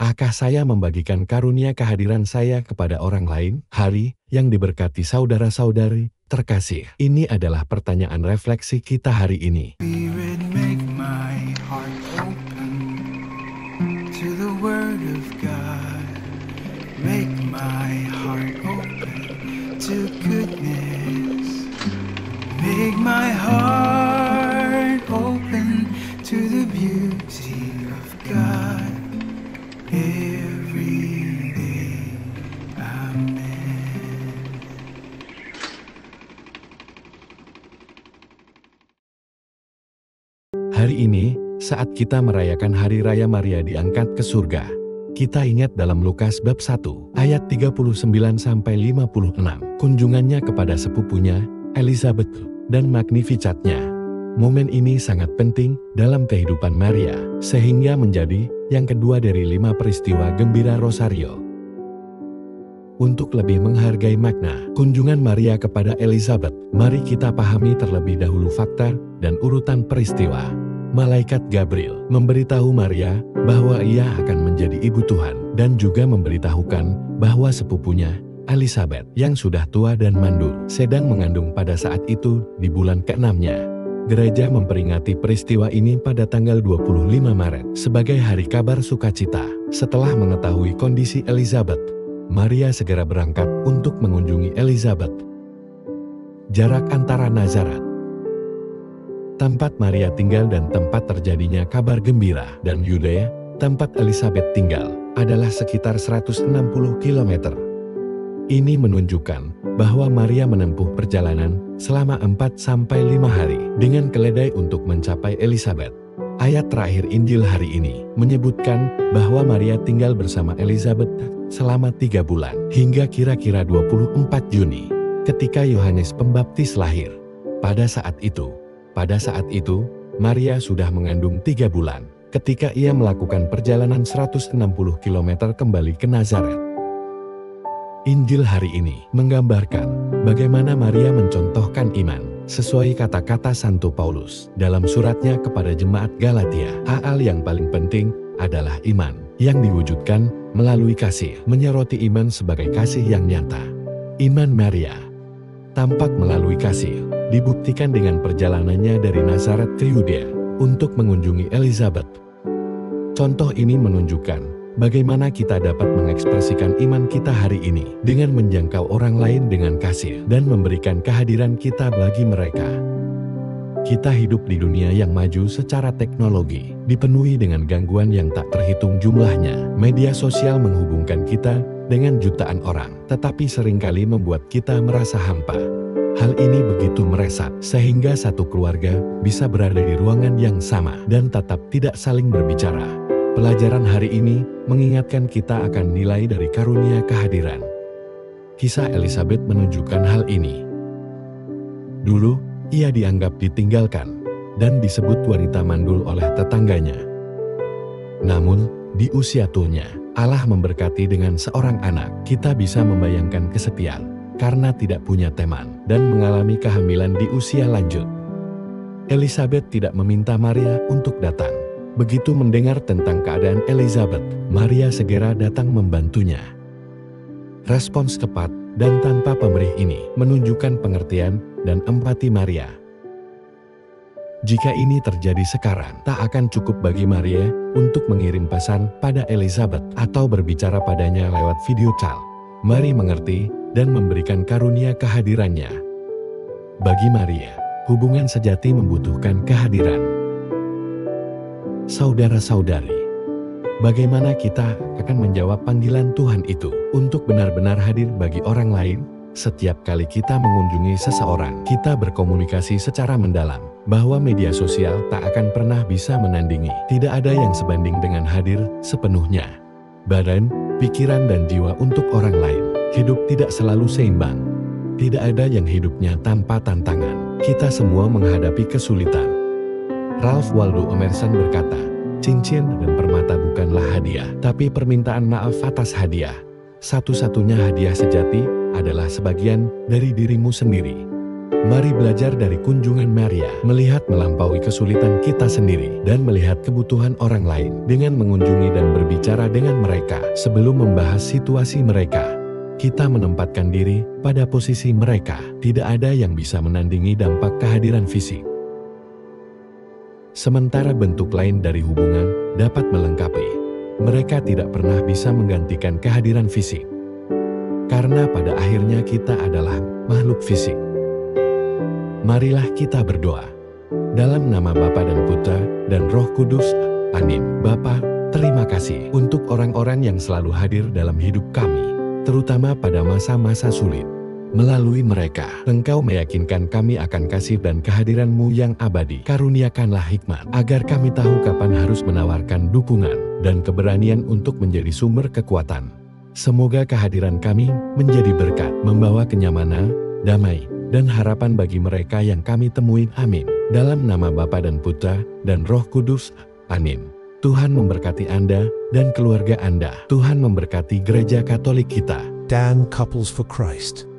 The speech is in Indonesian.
Akah saya membagikan karunia kehadiran saya kepada orang lain? Hari yang diberkati saudara-saudari terkasih. Ini adalah pertanyaan refleksi kita hari ini. Spirit, make my heart open to the word of God. Make my heart open to goodness. Make my heart open to the beauty of God. Every day, amen. Hari ini, saat kita merayakan Hari Raya Maria diangkat ke surga, kita ingat dalam Lukas bab 1, ayat 39-56, kunjungannya kepada sepupunya, Elizabeth, dan Magnificatnya. Momen ini sangat penting dalam kehidupan Maria, sehingga menjadi yang kedua dari 5 peristiwa gembira Rosario. Untuk lebih menghargai makna kunjungan Maria kepada Elizabeth, mari kita pahami terlebih dahulu fakta dan urutan peristiwa. Malaikat Gabriel memberitahu Maria bahwa ia akan menjadi ibu Tuhan dan juga memberitahukan bahwa sepupunya, Elizabeth, yang sudah tua dan mandul, sedang mengandung pada saat itu di bulan ke-6-nya. Gereja memperingati peristiwa ini pada tanggal 25 Maret sebagai hari kabar sukacita. Setelah mengetahui kondisi Elizabeth, Maria segera berangkat untuk mengunjungi Elizabeth. Jarak antara Nazaret, tempat Maria tinggal dan tempat terjadinya kabar gembira, dan Yudea, tempat Elizabeth tinggal, adalah sekitar 160 km. Ini menunjukkan bahwa Maria menempuh perjalanan selama 4-5 hari dengan keledai untuk mencapai Elizabeth. Ayat terakhir Injil hari ini menyebutkan bahwa Maria tinggal bersama Elizabeth selama 3 bulan hingga kira-kira 24 Juni ketika Yohanes Pembaptis lahir. Pada saat itu, Maria sudah mengandung 3 bulan ketika ia melakukan perjalanan 160 km kembali ke Nazaret. Injil hari ini menggambarkan bagaimana Maria mencontohkan iman sesuai kata-kata Santo Paulus dalam suratnya kepada jemaat Galatia. Hal yang paling penting adalah iman yang diwujudkan melalui kasih, menyoroti iman sebagai kasih yang nyata. Iman Maria tampak melalui kasih, dibuktikan dengan perjalanannya dari Nazaret ke Yudea untuk mengunjungi Elizabeth. Contoh ini menunjukkan bagaimana kita dapat mengekspresikan iman kita hari ini dengan menjangkau orang lain dengan kasih dan memberikan kehadiran kita bagi mereka. Kita hidup di dunia yang maju secara teknologi, dipenuhi dengan gangguan yang tak terhitung jumlahnya. Media sosial menghubungkan kita dengan jutaan orang, tetapi seringkali membuat kita merasa hampa. Hal ini begitu meresap, sehingga satu keluarga bisa berada di ruangan yang sama dan tetap tidak saling berbicara. Pelajaran hari ini mengingatkan kita akan nilai dari karunia kehadiran. Kisah Elizabeth menunjukkan hal ini. Dulu, ia dianggap ditinggalkan dan disebut wanita mandul oleh tetangganya. Namun, di usia tuanya, Allah memberkati dengan seorang anak. Kita bisa membayangkan kesepian karena tidak punya teman dan mengalami kehamilan di usia lanjut. Elizabeth tidak meminta Maria untuk datang. Begitu mendengar tentang keadaan Elizabeth, Maria segera datang membantunya. Respons tepat dan tanpa pamrih ini menunjukkan pengertian dan empati Maria. Jika ini terjadi sekarang, tak akan cukup bagi Maria untuk mengirim pesan pada Elizabeth atau berbicara padanya lewat video call. Mari mengerti dan memberikan karunia kehadirannya. Bagi Maria, hubungan sejati membutuhkan kehadiran. Saudara-saudari, bagaimana kita akan menjawab panggilan Tuhan itu untuk benar-benar hadir bagi orang lain? Setiap kali kita mengunjungi seseorang, kita berkomunikasi secara mendalam bahwa media sosial tak akan pernah bisa menandingi. Tidak ada yang sebanding dengan hadir sepenuhnya. Badan, pikiran, dan jiwa untuk orang lain. Hidup tidak selalu seimbang. Tidak ada yang hidupnya tanpa tantangan. Kita semua menghadapi kesulitan. Ralph Waldo Emerson berkata, cincin dan permata bukanlah hadiah, tapi permintaan maaf atas hadiah. Satu-satunya hadiah sejati adalah sebagian dari dirimu sendiri. Mari belajar dari kunjungan Maria, melihat melampaui kesulitan kita sendiri, dan melihat kebutuhan orang lain dengan mengunjungi dan berbicara dengan mereka sebelum membahas situasi mereka. Kita menempatkan diri pada posisi mereka. Tidak ada yang bisa menandingi dampak kehadiran fisik. Sementara bentuk lain dari hubungan dapat melengkapi, mereka tidak pernah bisa menggantikan kehadiran fisik. Karena pada akhirnya kita adalah makhluk fisik. Marilah kita berdoa. Dalam nama Bapa dan Putra dan Roh Kudus. Amin. Bapa, terima kasih untuk orang-orang yang selalu hadir dalam hidup kami, terutama pada masa-masa sulit. Melalui mereka, Engkau meyakinkan kami akan kasih dan kehadiran-Mu yang abadi. Karuniakanlah hikmat, agar kami tahu kapan harus menawarkan dukungan dan keberanian untuk menjadi sumber kekuatan. Semoga kehadiran kami menjadi berkat, membawa kenyamanan, damai, dan harapan bagi mereka yang kami temui. Amin. Dalam nama Bapa dan Putra dan Roh Kudus. Amin. Tuhan memberkati Anda dan keluarga Anda. Tuhan memberkati Gereja Katolik kita. Dan Couples for Christ.